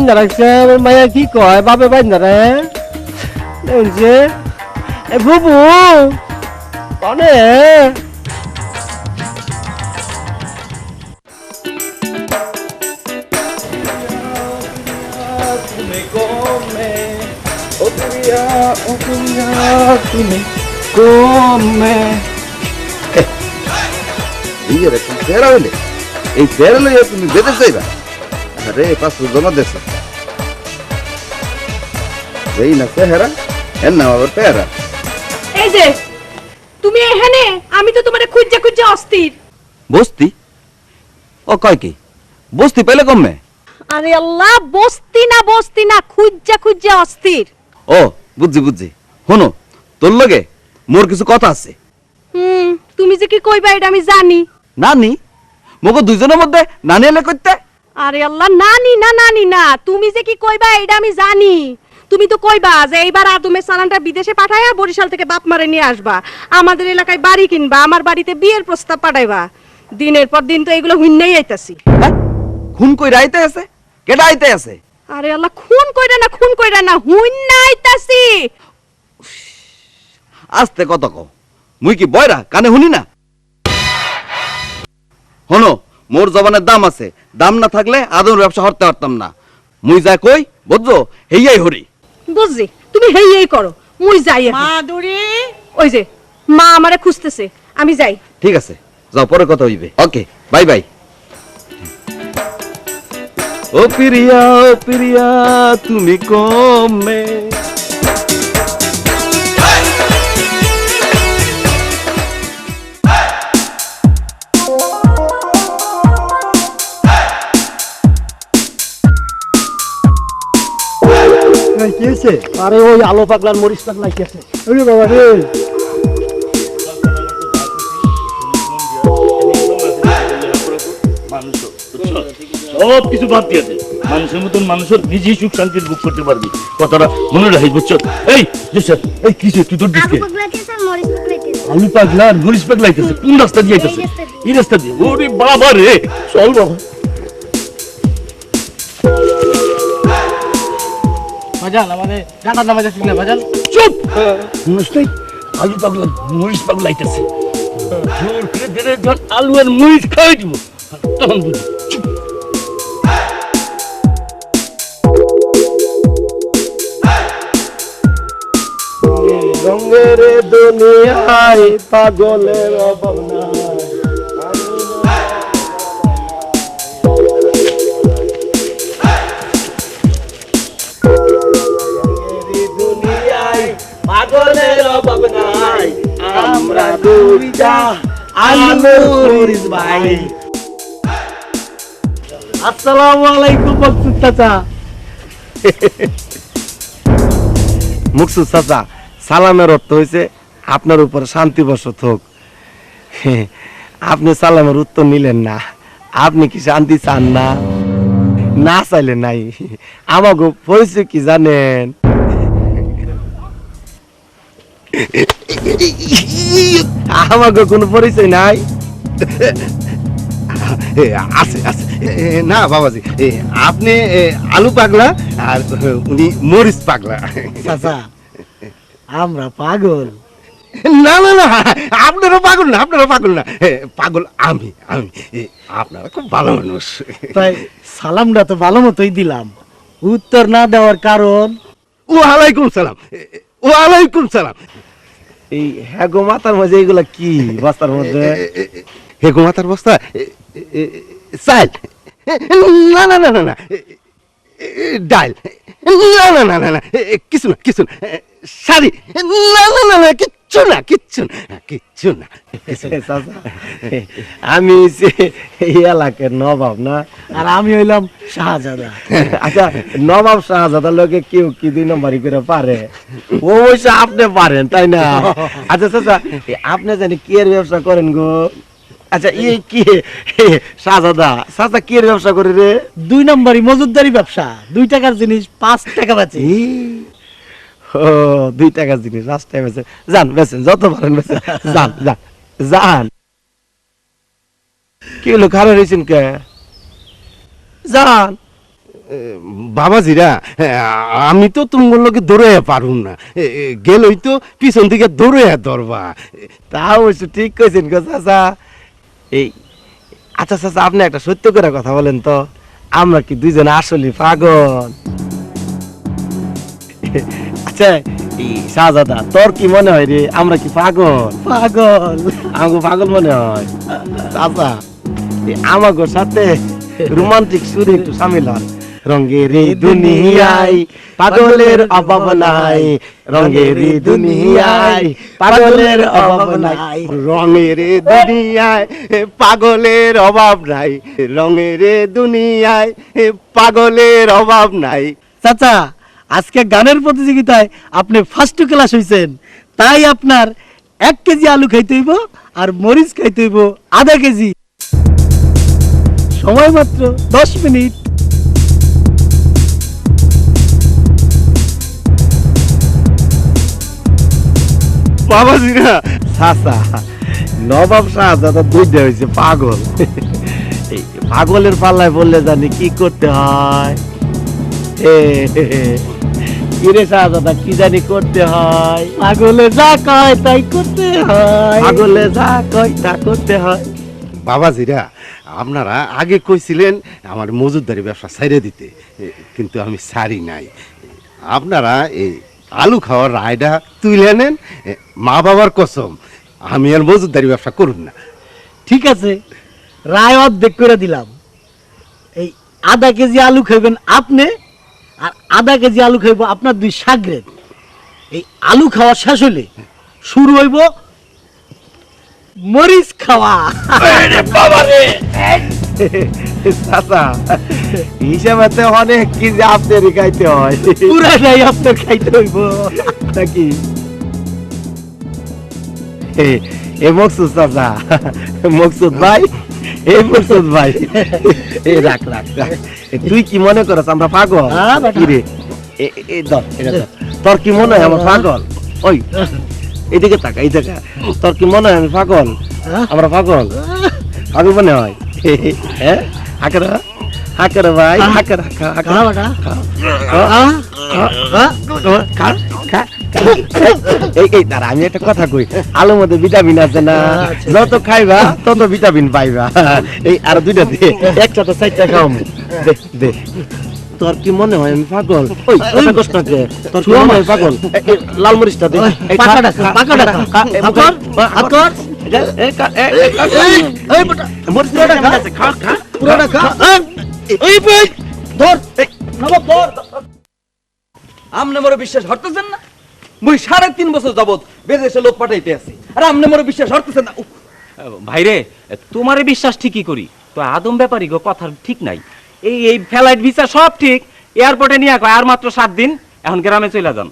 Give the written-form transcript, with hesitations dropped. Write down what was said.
বাইন্দা রাখছে আমার মায়া কি কয় বাপে বাইন্দা রে দেখছে এ বুবু কনে তুমি কমে ও প্রিয়া তুমি কমে এই রে তুমি ফেরা হইলে এই ফেরা লইয়া তুমি বেঁধে যাইবা আরে পাঁচশো জমা দেশ এই না চেহারা এর নাম আবার পেয়ারা এই যে তুমি এখানে আমি তো তোমারে খুঁজে খুঁজে অস্থির বস্তি ও কয় কি বস্তি পেলে কমে আরে আল্লাহ বস্তি না খুঁজে খুঁজে অস্থির ও বুঝছি শোনো তোর লগে মোর কিছু কথা আছে তুমি যে কি কইবা এটা আমি জানি নানি মোকে দুইজনের মধ্যে নানি এলে করতে আরে আল্লাহ নানি না তুমি যে কি কইবা এটা আমি জানি তুমি তো কইবা যে এইবার আদমের সালানটা বিদেশে পাঠায়া বরিশাল থেকে বাপ মারে নিয়ে আসবা আমাদের এলাকায় বাড়ি কিনবা আমার বাড়িতে বিয়ের প্রস্তাব পাঠাইবা দিনের পর দিন তো এগুলো হুন্নাই আইতাছি খুন কই রাইতে আছে কেডা আইতে আছে আরে আল্লাহ খুন কইরা না হুন্না আইতাছি আস্তে কত কও মুই কি বয়রা কানে শুনি না হনো মোর জবানের দাম আছে দাম না থাকলে আদমের ব্যবসা করতে পারতাম না মুই যা কই বুঝছো হেইয়াই হরি বুঝছি তুমি হেই করো মুই যাই এখন। মাধুরী ওই যে মা আমারে খুঁজতেছে আমি যাই ঠিক আছে যাও পরে কথা হইবে ওকে বাই বাই ও প্রিয়া তুমি কমে কি হয়েছে আরে ওই আলো পাগলার মরিচ পাগলা কি আছে ওরে বাবা রে সব কিছু বাদ দিয়ে দে মানুষের মতন মানুষের নিজেই সুখ শান্তির বুক করতে পারবি কথাটা মনে রাখিস বুঝছো এই এই কিসে তুই তোর দিকে আলু পাগলা আর মরিচ পাগলা আইতেছে কোন রাস্তা দিয়ে আইতেছে এই রাস্তা দিয়ে ওরে বাবা রে চল বাবা বাজান আমাদের গানা নামা যাচ্ছে না বাজান চুপ মুস্তাই আলু পাগলা মরিচ পাগলা আইতেছে জোর করে ধরে ধর আলু আর মরিচ খাই দিব তখন বুঝি রঙের দুনিয়ায় পাগলের অভাব নাই পাগলের অভাব নাই আমরা দুইটা আলুরিস ভাই আসসালামু আলাইকুম মকসুদ চাচা মকসুদ চাচা সালামের অর্থ হয়েছে আপনার উপর শান্তি বসত হোক আপনি সালামের উত্তর নিলেন না আপনি কি শান্তি চান না না চাইলে নাই আমাকে পরিচয় কি জানেন আমাকে কোনো পরিচয় নাই আছে আছে না বাবাজি আপনি আলু পাগলা আর উনি মরিচ পাগলা চাচা আমরা পাগল না না না আপনারা পাগল না পাগল আমি আপনারা খুব ভালো মানুষ তাই সালামটা তো ভালো মতোই দিলাম উত্তর না দেওয়ার কারণ ওয়ালাইকুম সালাম এই হেগো মাথার মধ্যে এইগুলা কি বস্তার মধ্যে হেগো মাথার বস্তা চাল না না না না না ডাল না কিছু না শাড়ি না কিচ্ছু না আমি এই এলাকার নবাব না আর আমি হইলাম শাহজাদা আচ্ছা নবাব শাহজাদার লোকে কেউ কি 2 নম্বরই করে পারে অবশ্য আপনি পারেন তাই না আচ্ছা চাচা আপনি জানি কি এর ব্যবসা করেন গো আচ্ছা কি শাহজাদা চাচা কি এর ব্যবসা করে রে 2 নম্বরই মজুদদারি ব্যবসা 2 টাকার জিনিস 5 টাকা বেচে ও 2 টাকার জিনিস রাস্তায় বেচে যান বেচেন যত পারেন বেচেন যান কি হলো খারাপ হয়েছেন কে যান বাবাজিরা আমি তো তোমার লোকে দৌড়ে পারুম না গেলই তো পিছন দিকে দৌড়ে ধরবা। তা অবশ্য ঠিক কইছেন গো চাচা। এই আচ্ছা চাচা, আপনি একটা সত্য করে কথা বলেন তো, আমরা কি দুইজন আসলে পাগল? আচ্ছা এই শাহজাদা, তোর কি মনে হয় রে, আমরা কি পাগল? পাগল। আমাকে পাগল মনে হয়? চাচা আমাকে সাথে রোমান্টিক সুরে একটু সামিল হন। রঙের এই দুনিয়ায় পাগলের অভাব নাই, রঙের এই দুনিয়ায় পাগলের অভাব নাই। রঙের দুনিয়ায় পাগলের অভাব নাই, রঙের দুনিয়ায় পাগলের অভাব নাই। চাচা, আজকে গানের প্রতিযোগিতায় আপনি ফার্স্ট ক্লাস হইছেন, তাই আপনার 1 কেজি আলু খাইতে হইব আর মরিচ খাইতে হইব আধা কেজি। সময় মাত্র 10 মিনিট। বাবাজিরা চাচা, নবাব শাহজাদা দুইটা হয়েছে পাগল। এই পাগলের পাল্লায় বললে জানি কি করতে হয়। কিরে শাহজাদা, কি জানি করতে হয়? পাগলে যা কয় তাই করতে হয়। পাগলে যা কয় তা করতে হয়। বাবাজিরা আপনারা আগে কইছিলেন আমার মজুদদারি ব্যবসা ছেড়ে দিতে, কিন্তু আমি ছাড়ি নাই। আপনারা এই আলু খাওয়ার রায়টা তুলে নেন, মা বাবার কসম আমি আর মজুদদারি ব্যবসা করুন না। ঠিক আছে, রায় অর্ধেক করে দিলাম। এই আধা কেজি আলু খাইবেন আপনি, আর আধা কেজি আলু খাইব আপনার 2 সাগরেদ। এই আলু খাওয়া শেষ হলে শুরু হইব মরিচ খাওয়া। চাচা, হিসাবে অনেক কি যে আপনারই খাইতে হয় পুরাটাই আপনার খাইতে হইব নাকি? এ মকসুদ চাচা, মকসুদ ভাই, এই মকসুদ ভাই, এই রাখ রাখ রাখ। তুই কি মনে করছ আমরা পাগল? হ্যাঁ, বেটা। কি রে, এই ধর, এটা ধর। তোর কি মনে হয় আমরা পাগল? ওই এদিকে তাকা, এই দেখা। তোর কি মনে হয় আমি পাগল? আমরা পাগল? পাগল মনে হয়? হ্যাঁ, হাকেরা হাকেরা ভাই, হাকেরা খা খা বেটা। এই দাঁড়া, আমি একটা কথা কই। আলুর মধ্যে ভিটামিন আছে না, যত খাইবা তত ভিটামিন পাইবা। এই আর 2টা দে, একটা তো 4টা খাও। দে দে। তোর কি মনে হয় আমি পাগল? ওই ওই কষ্টকে তোর কি মনে হয় পাগল? এই লাল মরিচটা দে। এই পাকাটা খা, পাকাটা খা। হাতর, হাতর। এই বেটা, মরিচ খা খা পুরোটা খা। এই ভাই, ধর। নবাব ধর। আমনে মোরে বিশ্বাস হরতেছেন না? মুই 3.5 বছর যাবত বিদেশে লোক পাঠাইতে আছি, আর আমনে মোরে বিশ্বাস হরতেছেন না? উফ, ভাইরে, তোমারে বিশ্বাস ঠিকই করি, তো আদম ব্যাপারী গো কথা ঠিক নাই। এই ফ্লাইট ভিসা সব ঠিক, এয়ারপোর্টে নিয়ে কয় আর মাত্র 7 দিন, এখন গ্রামে চলে যান।